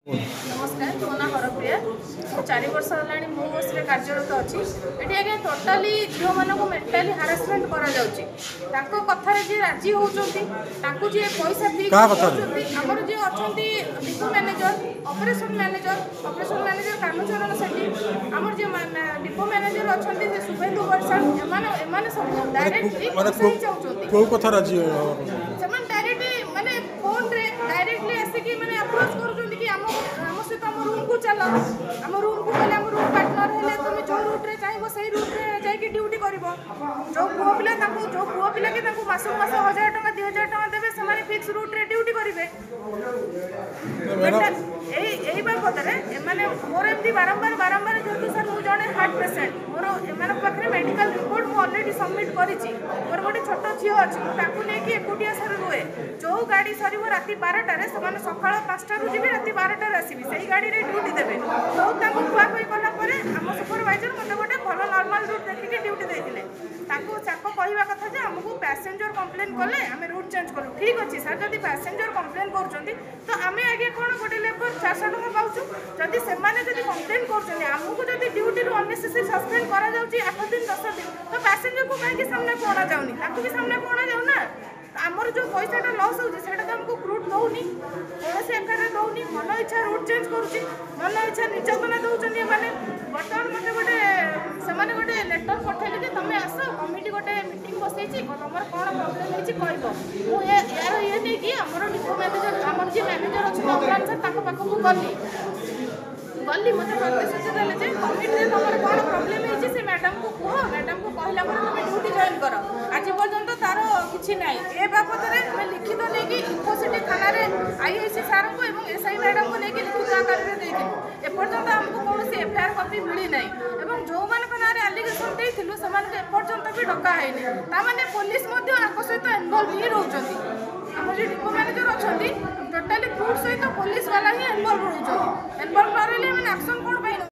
नमस्कार मो ना हरप्रिया 4 वर्ष है मोमोस कार्यरत अच्छी ये आगे टोटाली झील मानक मेंटाली हारासमेंट कथार जी राजी होती जी पैसा फिक्स आमर जी अच्छा डिपो मैनेजर ऑपरेशन मैनेजर कामचरण सेठी आमर जी डिपो मैनेजर अच्छा शुभेन्दु बरसाण एम सब डायरेक्टली चाहते डायरेक्टली माने फोन रे डायरेक्टली आसिक माने अप्रोच करूछन कि आम सहित आम रूम को चल आम रूम को गले आम रूम पार्टनर हेले तुम जो रूट रे चाहिए से रूट रे जाके ड्यूटी करबो जो पुओ पिला के मास 1000 टका 2000 टका देबे से फिक्स रूट रे ड्यूटी करिवे एई बाबद रे माने मोर एमती बारंबार जेतु सर मु जने हार्ट पेशेंट मोर एमान पाखरे मेडिकल रिपोर्ट मु ऑलरेडी सबमिट करिछि मोर गोटे छोट झियो अछि ताकू नै कि एकुटिया सर रुए जो गाड़ी सरीबो राती 12टा रे समान सकाळ 5टा रु जिबे राती 12टा रे आसीबी सेही गाड़ी रे ड्यूटी देबे तो ताकू खुआ खुई कला परे हम सुपरवाइजर मते गोटे भलो नॉर्मल रूट देखि ड्यूटी देथिले ताकू चाको कहिबा कथा जे हमकु पैसेंजर कंप्लेन कले हमें रूट चेंज करू ठीक अछि सर जदी पैसेंजर कंप्लेन करछंती तो हमें आगे कोन गोटे लेबर 400 टका पाउछु जदी सेमाने जदी कंप्लेन करछंती हमकु जदी ड्यूटी रो अननेसेसरी सस्पेंड करा जाउची 8 दिन 10 दिन तो पैसेंजर को काहे कि सामने कोना जाउनी ताकू भी सामने कोना जाउ ना आमर जो पैसाटा लॉस होउची सेटा तो हमको रूट दउनी कोनसे एकारे दउनी मन इच्छा रूट चेंज करूची मन इच्छा निर्यातना दउचनी माने बर्तमान मते गोटे सेमाने गोटे लेटर पठेली जे तमे आसो कमिटी गोटे मीटिंग बसैछि तमर कोन प्रॉब्लम हेछि कहबो मु यार ये नै कि हमर डिपो मैनेजर हमर जे मैनेजर अछि अमरान सर ताको पाखो को गली मते निर्देश देले जे कमिटी रे तमर कोन प्रॉब्लम हेछि से मैडम को कहो मैडम को कहला पर तमे ड्यूटी जॉइन करो आज पर्यंत तार किछि नै ए बाबत रे हम लिखित नै कि इन्फोसिटी थाना रे आईआईसी सर को एवं एसआई मैडम को नै कि लिखित आकार रे देथिलु ए पर्यंत हमको कोनोसी एफआईआर कॉपी मिली नै एवं जो मान को नारे एलिगेशन देथिलु समान के पर्यंत भी डका हैनी ता माने पुलिस मध्ये आको सहित इन्वॉल्व ही रहउछंती हमर जे डिपो मैनेजर अछंती टोटली फूड सहित पुलिस वाला ही इन्वॉल्व रहउछंती इन्वॉल्व करले माने एक्शन